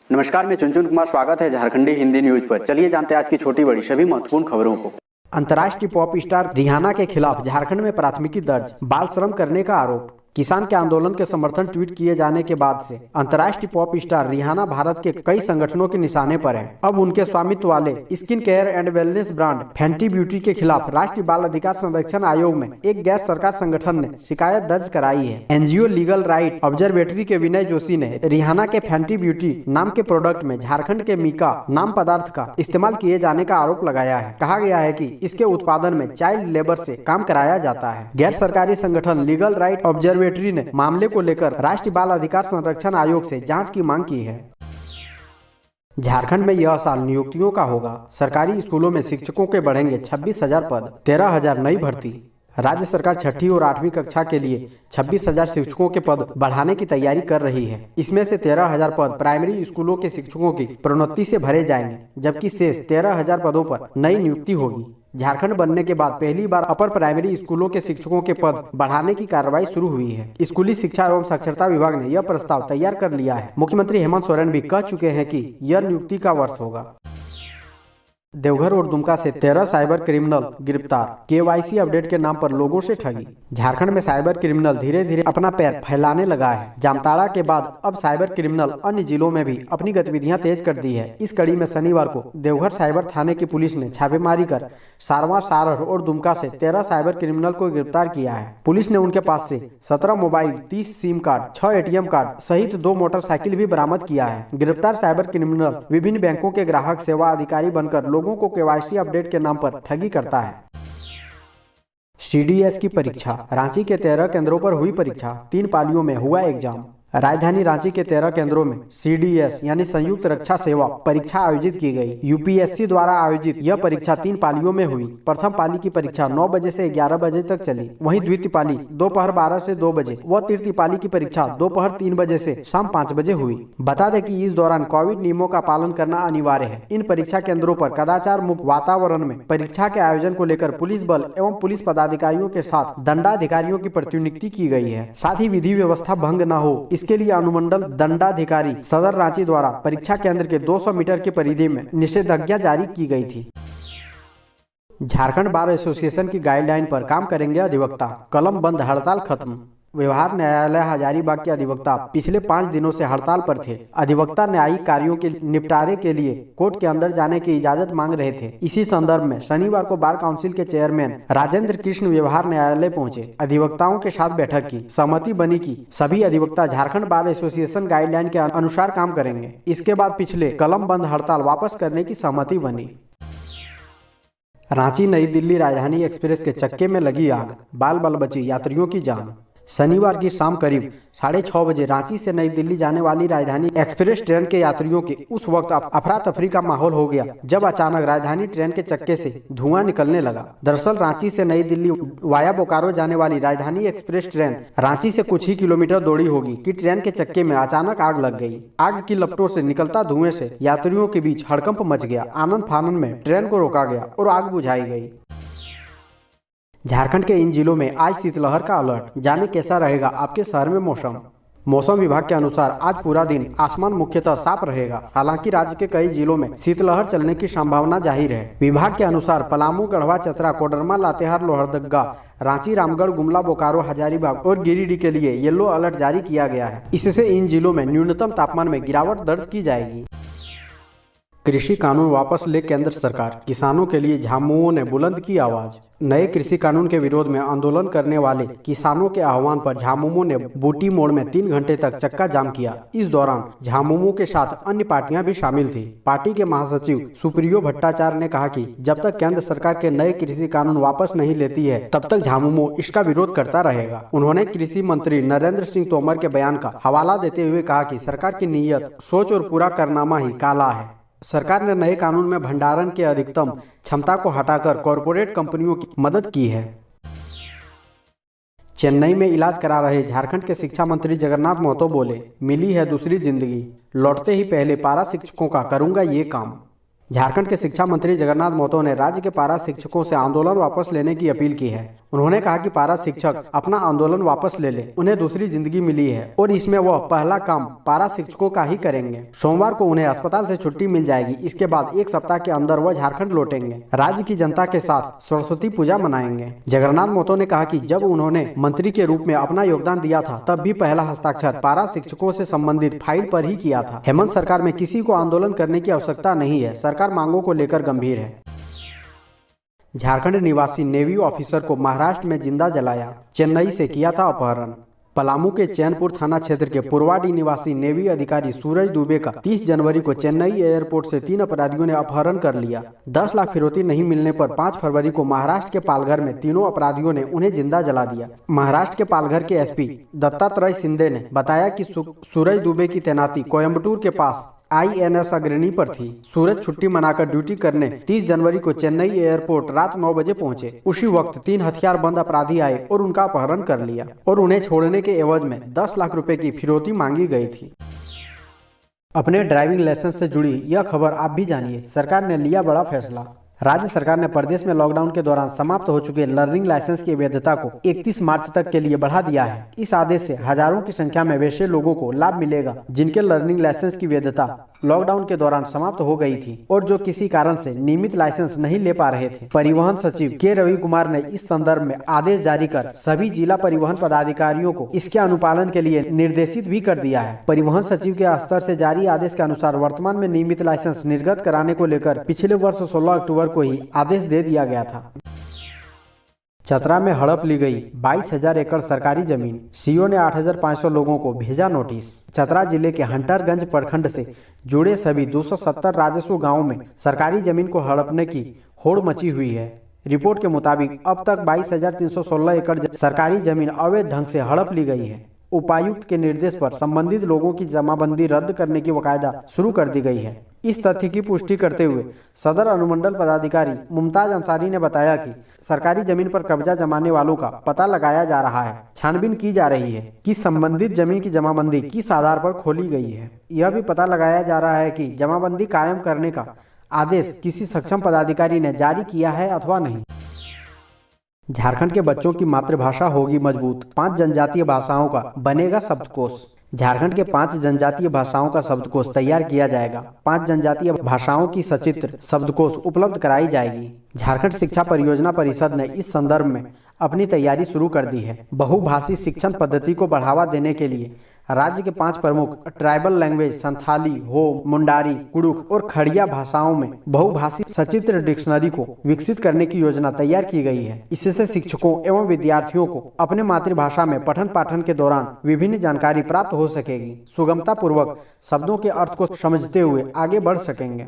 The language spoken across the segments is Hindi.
नमस्कार, मैं चुनचुन कुमार। स्वागत है झारखंडी हिंदी न्यूज पर। चलिए जानते हैं आज की छोटी बड़ी सभी महत्वपूर्ण खबरों को। अंतर्राष्ट्रीय पॉप स्टार रिहाना के खिलाफ झारखंड में प्राथमिकी दर्ज, बाल श्रम करने का आरोप। किसान के आंदोलन के समर्थन ट्वीट किए जाने के बाद से अंतर्राष्ट्रीय पॉप स्टार रिहाना भारत के कई संगठनों के निशाने पर है। अब उनके स्वामित्व वाले skin care and wellness brand Fenty Beauty के खिलाफ राष्ट्रीय बाल अधिकार संरक्षण आयोग में एक गैर सरकार संगठन ने शिकायत दर्ज कराई है। एनजीओ लीगल राइट ऑब्जर्वेटरी के विनय जोशी ने रिहाना के फैंटी ब्यूटी नाम के प्रोडक्ट में झारखंड के मीका नाम पदार्थ का इस्तेमाल किए जाने का आरोप लगाया है। कहा गया है कि इसके उत्पादन में चाइल्ड लेबर से काम कराया जाता है। गैर सरकारी संगठन लीगल राइट ऑब्जर्वेटरी ने मामले को लेकर राष्ट्रीय बाल अधिकार संरक्षण आयोग से जांच की मांग की है। झारखंड में यह साल नियुक्तियों का होगा। सरकारी स्कूलों में शिक्षकों के बढ़ेंगे 26,000 पद, 13,000 नई भर्ती। राज्य सरकार छठी और 8वीं कक्षा के लिए 26,000 शिक्षकों के पद बढ़ाने की तैयारी कर रही है। इसमें से 13,000 पद प्राइमरी स्कूलों के शिक्षकों की प्रोन्नति से भरे जाएंगे, जबकि शेष 13,000 पदों पर नई नियुक्ति होगी। झारखंड बनने के बाद पहली बार अपर प्राइमरी स्कूलों के शिक्षकों के पद बढ़ाने की कार्रवाई शुरू हुई है। स्कूली शिक्षा एवं साक्षरता विभाग ने यह प्रस्ताव तैयार कर लिया है। मुख्यमंत्री हेमंत सोरेन भी कह चुके हैं कि यह नियुक्ति का वर्ष होगा। देवघर और दुमका से 13 साइबर क्रिमिनल गिरफ्तार। केवाईसी अपडेट के नाम पर लोगों से ठगी। झारखंड में साइबर क्रिमिनल धीरे धीरे अपना पैर फैलाने लगा है। जामताड़ा के बाद अब साइबर क्रिमिनल अन्य जिलों में भी अपनी गतिविधियां तेज कर दी है। इस कड़ी में शनिवार को देवघर साइबर थाने की पुलिस ने छापेमारी कर सारवा, सारह और दुमका से 13 साइबर क्रिमिनल को गिरफ्तार किया है। पुलिस ने उनके पास से 17 mobile, 30 SIM card, 6 ATM card सहित 2 मोटरसाइकिल भी बरामद किया है। गिरफ्तार साइबर क्रिमिनल विभिन्न बैंकों के ग्राहक सेवा अधिकारी बनकर लोगों को केवाईसी अपडेट के नाम पर ठगी करता है। CDS की परीक्षा। रांची के 13 केंद्रों पर हुई परीक्षा। 3 पालियों में हुआ एग्जाम। राजधानी रांची के 13 केंद्रों में CDS यानी संयुक्त रक्षा सेवा परीक्षा आयोजित की गई। UPSC द्वारा आयोजित यह परीक्षा 3 पालियों में हुई। प्रथम पाली की परीक्षा 9 बजे से 11 बजे तक चली। वहीं द्वितीय पाली दोपहर 12 से 2 बजे व तृतीय पाली की परीक्षा दोपहर 3 बजे से शाम 5 बजे हुई। बता दें कि इस दौरान कोविड नियमों का पालन करना अनिवार्य है। इन परीक्षा केंद्रों पर कदाचार मुक्त वातावरण में परीक्षा के आयोजन को लेकर पुलिस बल एवं पुलिस पदाधिकारियों के साथ दंडाधिकारियों की प्रतिनियुक्ति की गई है। साथ ही विधि व्यवस्था भंग न हो इसके लिए अनुमंडल दंडाधिकारी सदर रांची द्वारा परीक्षा केंद्र के 200 मीटर की परिधि में निषेधाज्ञा जारी की गई थी। झारखंड बार एसोसिएशन की गाइडलाइन पर काम करेंगे अधिवक्ता। कलम बंद, हड़ताल खत्म। व्यवहार न्यायालय हजारीबाग के अधिवक्ता पिछले 5 दिनों से हड़ताल पर थे। अधिवक्ता न्यायिक कार्यों के निपटारे के लिए कोर्ट के अंदर जाने की इजाजत मांग रहे थे। इसी संदर्भ में शनिवार को बार काउंसिल के चेयरमैन राजेंद्र कृष्ण व्यवहार न्यायालय पहुंचे। अधिवक्ताओं के साथ बैठक की। सहमति बनी कि सभी अधिवक्ता झारखंड बार एसोसिएशन गाइडलाइन के अनुसार काम करेंगे। इसके बाद पिछले कलम बंद हड़ताल वापस करने की सहमति बनी। रांची नई दिल्ली राजधानी एक्सप्रेस के चक्के में लगी आग, बाल बाल बची यात्रियों की जान। शनिवार की शाम करीब 6:30 बजे रांची से नई दिल्ली जाने वाली राजधानी एक्सप्रेस ट्रेन के यात्रियों के उस वक्त अफरा तफरी का माहौल हो गया जब अचानक राजधानी ट्रेन के चक्के से धुआं निकलने लगा। दरअसल रांची से नई दिल्ली वाया बोकारो जाने वाली राजधानी एक्सप्रेस ट्रेन रांची से कुछ ही किलोमीटर दौड़ी होगी कि ट्रेन के चक्के में अचानक आग लग गई। आग की लपटों से निकलता धुएं से यात्रियों के बीच हड़कंप मच गया। आनन फानन में ट्रेन को रोका गया और आग बुझाई गई। झारखंड के इन जिलों में आज शीतलहर का अलर्ट। जाने कैसा रहेगा आपके शहर में मौसम। मौसम विभाग के अनुसार आज पूरा दिन आसमान मुख्यतः साफ रहेगा। हालांकि राज्य के कई जिलों में शीतलहर चलने की संभावना जाहिर है। विभाग के अनुसार पलामू, गढ़वा, चतरा, कोडरमा, लातेहार, लोहरदगा, रांची, रामगढ़, गुमला, बोकारो, हजारीबाग और गिरिडीह के लिए येलो अलर्ट जारी किया गया है। इससे इन जिलों में न्यूनतम तापमान में गिरावट दर्ज की जाएगी। कृषि कानून वापस ले केंद्र सरकार। किसानों के लिए झामुमो ने बुलंद की आवाज। नए कृषि कानून के विरोध में आंदोलन करने वाले किसानों के आह्वान पर झामुमो ने बूटी मोड़ में 3 घंटे तक चक्का जाम किया। इस दौरान झामुमो के साथ अन्य पार्टियां भी शामिल थी। पार्टी के महासचिव सुप्रियो भट्टाचार्य ने कहा कि जब तक केंद्र सरकार के नए कृषि कानून वापस नहीं लेती है तब तक झामुमो इसका विरोध करता रहेगा। उन्होंने कृषि मंत्री नरेंद्र सिंह तोमर के बयान का हवाला देते हुए कहा कि सरकार की नीयत, सोच और पूरा कारनामा ही काला है। सरकार ने नए कानून में भंडारण के अधिकतम क्षमता को हटाकर कॉरपोरेट कंपनियों की मदद की है। चेन्नई में इलाज करा रहे झारखंड के शिक्षा मंत्री जगन्नाथ महतो बोले, मिली है दूसरी जिंदगी। लौटते ही पहले पारा शिक्षकों का करूंगा ये काम। झारखंड के शिक्षा मंत्री जगन्नाथ महतो ने राज्य के पारा शिक्षकों से आंदोलन वापस लेने की अपील की है। उन्होंने कहा कि पारा शिक्षक अपना आंदोलन वापस ले ले, उन्हें दूसरी जिंदगी मिली है और इसमें वह पहला काम पारा शिक्षकों का ही करेंगे। सोमवार को उन्हें अस्पताल से छुट्टी मिल जाएगी। इसके बाद एक सप्ताह के अंदर वह झारखंड लौटेंगे। राज्य की जनता के साथ सरस्वती पूजा मनाएंगे। जगन्नाथ महतो ने कहा कि जब उन्होंने मंत्री के रूप में अपना योगदान दिया था तब भी पहला हस्ताक्षर पारा शिक्षकों से संबंधित फाइल पर ही किया था। हेमंत सरकार में किसी को आंदोलन करने की आवश्यकता नहीं है। सरकार मांगों को लेकर गंभीर है। झारखंड निवासी नेवी ऑफिसर को महाराष्ट्र में जिंदा जलाया, चेन्नई से किया था अपहरण। पलामू के चैनपुर थाना क्षेत्र के पुरवाडी निवासी नेवी अधिकारी सूरज दुबे का 30 जनवरी को चेन्नई एयरपोर्ट से 3 अपराधियों ने अपहरण कर लिया। 10 लाख फिरौती नहीं मिलने पर 5 फरवरी को महाराष्ट्र के पालघर में तीनों अपराधियों ने उन्हें जिंदा जला दिया। महाराष्ट्र के पालघर के एसपी दत्तात्रय शिंदे ने बताया कि सूरज दुबे की तैनाती कोयम्बटूर के पास INS अग्रणी पर थी। सूरज छुट्टी मनाकर ड्यूटी करने 30 जनवरी को चेन्नई एयरपोर्ट रात 9 बजे पहुंचे। उसी वक्त 3 हथियारबंद अपराधी आए और उनका अपहरण कर लिया और उन्हें छोड़ने के एवज में 10 लाख रुपए की फिरौती मांगी गई थी। अपने ड्राइविंग लाइसेंस से जुड़ी यह खबर आप भी जानिए। सरकार ने लिया बड़ा फैसला। राज्य सरकार ने प्रदेश में लॉकडाउन के दौरान समाप्त हो चुके लर्निंग लाइसेंस की वैधता को 31 मार्च तक के लिए बढ़ा दिया है। इस आदेश से हजारों की संख्या में वैसे लोगों को लाभ मिलेगा जिनके लर्निंग लाइसेंस की वैधता लॉकडाउन के दौरान समाप्त हो गई थी और जो किसी कारण से नियमित लाइसेंस नहीं ले पा रहे थे। परिवहन सचिव के रवि कुमार ने इस संदर्भ में आदेश जारी कर सभी जिला परिवहन पदाधिकारियों को इसके अनुपालन के लिए निर्देशित भी कर दिया है। परिवहन सचिव के स्तर से जारी आदेश के अनुसार वर्तमान में नियमित लाइसेंस निर्गत कराने को लेकर पिछले वर्ष 16 अक्टूबर को ही आदेश दे दिया गया था। चतरा में हड़प ली गई 22,000 एकड़ सरकारी जमीन। सीओ ने 8,500 लोगों को भेजा नोटिस। चतरा जिले के हंटरगंज प्रखंड से जुड़े सभी 270 राजस्व गांवों में सरकारी जमीन को हड़पने की होड़ मची हुई है। रिपोर्ट के मुताबिक अब तक 22,316 एकड़ सरकारी जमीन अवैध ढंग से हड़प ली गई है। उपायुक्त के निर्देश पर संबंधित लोगों की जमाबंदी रद्द करने की वकायदा शुरू कर दी गई है। इस तथ्य की पुष्टि करते हुए सदर अनुमंडल पदाधिकारी मुमताज अंसारी ने बताया कि सरकारी जमीन पर कब्जा जमाने वालों का पता लगाया जा रहा है। छानबीन की जा रही है कि संबंधित जमीन की जमाबंदी किस आधार पर खोली गई है। यह भी पता लगाया जा रहा है कि जमाबंदी कायम करने का आदेश किसी सक्षम पदाधिकारी ने जारी किया है अथवा नहीं। झारखंड के बच्चों की मातृभाषा होगी मजबूत। 5 जनजातीय भाषाओं का बनेगा शब्दकोश। झारखंड के 5 जनजातीय भाषाओं का शब्दकोश तैयार किया जाएगा। 5 जनजातीय भाषाओं की सचित्र शब्दकोश उपलब्ध कराई जाएगी। झारखंड शिक्षा परियोजना परिषद ने इस संदर्भ में अपनी तैयारी शुरू कर दी है। बहुभाषी शिक्षण पद्धति को बढ़ावा देने के लिए राज्य के 5 प्रमुख ट्राइबल लैंग्वेज संथाली, हो, मुंडारी, कुड़ुख और खड़िया भाषाओं में बहुभाषी सचित्र डिक्शनरी को विकसित करने की योजना तैयार की गई है। इससे शिक्षकों एवं विद्यार्थियों को अपने मातृभाषा में पठन पाठन के दौरान विभिन्न जानकारी प्राप्त हो सकेगी। सुगमता पूर्वक शब्दों के अर्थ को समझते हुए आगे बढ़ सकेंगे।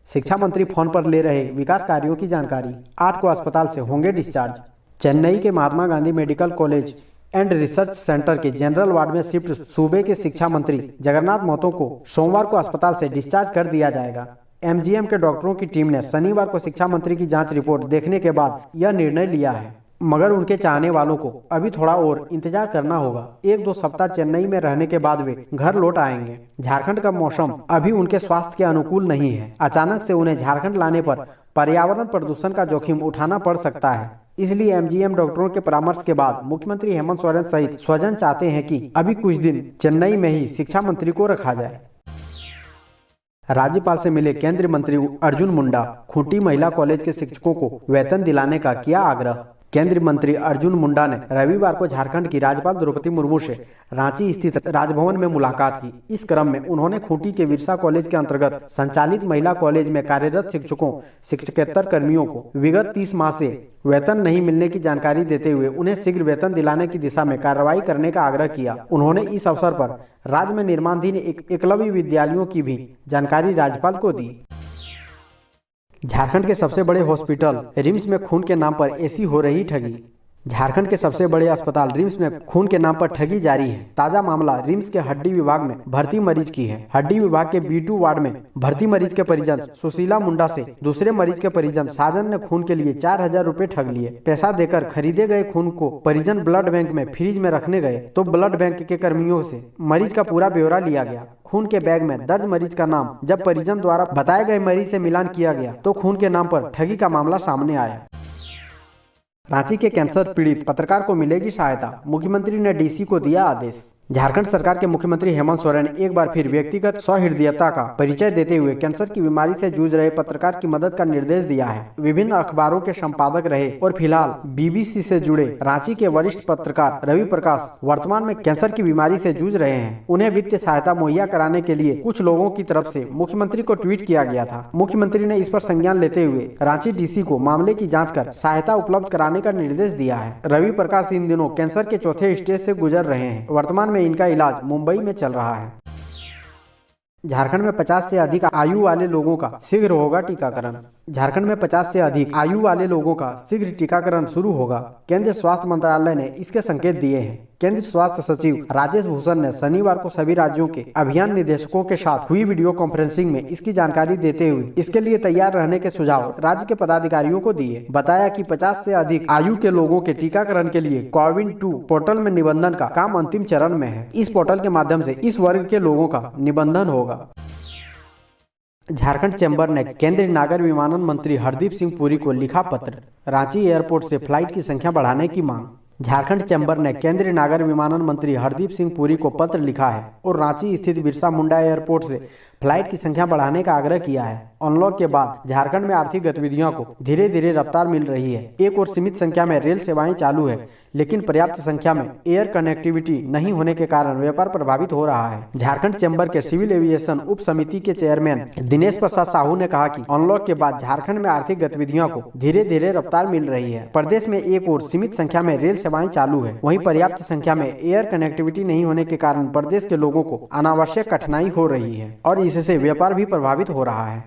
शिक्षा मंत्री फोन पर ले रहे विकास कार्यों की जानकारी। 8 को अस्पताल से होंगे डिस्चार्ज। चेन्नई के Mahatma Gandhi medical college and research centre के जनरल वार्ड में शिफ्ट सूबे के शिक्षा मंत्री जगन्नाथ महतो को सोमवार को अस्पताल से डिस्चार्ज कर दिया जाएगा। MGM के डॉक्टरों की टीम ने शनिवार को शिक्षा मंत्री की जांच रिपोर्ट देखने के बाद यह निर्णय लिया है, मगर उनके चाहने वालों को अभी थोड़ा और इंतजार करना होगा। 1-2 सप्ताह चेन्नई में रहने के बाद वे घर लौट आएंगे। झारखंड का मौसम अभी उनके स्वास्थ्य के अनुकूल नहीं है। अचानक से उन्हें झारखंड लाने पर पर्यावरण प्रदूषण का जोखिम उठाना पड़ सकता है। इसलिए MGM डॉक्टरों के परामर्श के बाद मुख्यमंत्री हेमंत सोरेन सहित स्वजन चाहते हैं कि अभी कुछ दिन चेन्नई में ही शिक्षा मंत्री को रखा जाए। राज्यपाल से मिले केंद्रीय मंत्री अर्जुन मुंडा। खूंटी महिला कॉलेज के शिक्षकों को वेतन दिलाने का किया आग्रह। केंद्रीय मंत्री अर्जुन मुंडा ने रविवार को झारखंड की राज्यपाल द्रौपदी मुर्मू से रांची स्थित राजभवन में मुलाकात की। इस क्रम में उन्होंने खूंटी के विरसा कॉलेज के अंतर्गत संचालित महिला कॉलेज में कार्यरत शिक्षकों शिक्षकेतर कर्मियों को विगत 30 माह से वेतन नहीं मिलने की जानकारी देते हुए उन्हें शीघ्र वेतन दिलाने की दिशा में कार्रवाई करने का आग्रह किया। उन्होंने इस अवसर पर राज्य में निर्माणाधीन एकलव्य विद्यालयों की भी जानकारी राज्यपाल को दी। झारखंड के सबसे बड़े हॉस्पिटल रिम्स में खून के नाम पर ऐसी हो रही ठगी। झारखंड के सबसे बड़े अस्पताल रिम्स में खून के नाम पर ठगी जारी है। ताजा मामला रिम्स के हड्डी विभाग में भर्ती मरीज की है। हड्डी विभाग के B2 वार्ड में भर्ती मरीज के परिजन सुशीला मुंडा से दूसरे मरीज के परिजन साजन ने खून के लिए 4,000 रुपए ठग लिए। पैसा देकर खरीदे गए खून को परिजन ब्लड बैंक में फ्रीज में रखने गए तो ब्लड बैंक के कर्मियों से मरीज का पूरा ब्यौरा लिया गया। खून के बैग में दर्ज मरीज का नाम जब परिजन द्वारा बताए गए मरीज से मिलान किया गया तो खून के नाम पर ठगी का मामला सामने आया। रांची के कैंसर पीड़ित पत्रकार को मिलेगी सहायता, मुख्यमंत्री ने डीसी को दिया आदेश। झारखंड सरकार के मुख्यमंत्री हेमंत सोरेन ने एक बार फिर व्यक्तिगत सहृदयता का परिचय देते हुए कैंसर की बीमारी से जूझ रहे पत्रकार की मदद का निर्देश दिया है। विभिन्न अखबारों के संपादक रहे और फिलहाल BBC से जुड़े रांची के वरिष्ठ पत्रकार रवि प्रकाश वर्तमान में कैंसर की बीमारी से जूझ रहे हैं। उन्हें वित्तीय सहायता मुहैया कराने के लिए कुछ लोगों की तरफ से मुख्यमंत्री को ट्वीट किया गया था। मुख्यमंत्री ने इस पर संज्ञान लेते हुए रांची DC को मामले की जाँच कर सहायता उपलब्ध कराने का निर्देश दिया है। रवि प्रकाश इन दिनों कैंसर के चौथे स्टेज से गुजर रहे हैं। वर्तमान में इनका इलाज मुंबई में चल रहा है। झारखंड में 50 से अधिक आयु वाले लोगों का शीघ्र होगा टीकाकरण। झारखंड में 50 से अधिक आयु वाले लोगों का शीघ्र टीकाकरण शुरू होगा। केंद्रीय स्वास्थ्य मंत्रालय ने इसके संकेत दिए हैं। केंद्रीय स्वास्थ्य सचिव राजेश भूषण ने शनिवार को सभी राज्यों के अभियान निदेशकों के साथ हुई वीडियो कॉन्फ्रेंसिंग में इसकी जानकारी देते हुए इसके लिए तैयार रहने के सुझाव राज्य के पदाधिकारियों को दिए। बताया कि 50 से अधिक आयु के लोगों के टीकाकरण के लिए कोविन 2 पोर्टल में निबंधन का काम अंतिम चरण में है। इस पोर्टल के माध्यम से इस वर्ग के लोगों का निबंधन होगा। झारखंड चैम्बर ने केंद्रीय नागर विमानन मंत्री हरदीप सिंह पुरी को लिखा पत्र, रांची एयरपोर्ट से फ्लाइट की संख्या बढ़ाने की मांग। झारखंड चैम्बर ने केंद्रीय नागर विमानन मंत्री हरदीप सिंह पुरी को पत्र लिखा है और रांची स्थित बिरसा मुंडा एयरपोर्ट से फ्लाइट की संख्या बढ़ाने का आग्रह किया है। अनलॉक के बाद झारखंड में आर्थिक गतिविधियों को धीरे धीरे रफ्तार मिल रही है। एक और सीमित संख्या में रेल सेवाएं चालू है, लेकिन पर्याप्त संख्या में एयर कनेक्टिविटी नहीं होने के कारण व्यापार प्रभावित हो रहा है। झारखंड चैम्बर के सिविल एविएशन उप समिति के चेयरमैन दिनेश प्रसाद साहू ने कहा कि अनलॉक के बाद झारखंड में आर्थिक गतिविधियों को धीरे धीरे रफ्तार मिल रही है। प्रदेश में एक और सीमित संख्या में रेल सेवाएं चालू है, वहीं पर्याप्त संख्या में एयर कनेक्टिविटी नहीं होने के कारण प्रदेश के लोगों को अनावश्यक कठिनाई हो रही है और इससे व्यापार भी प्रभावित हो रहा है।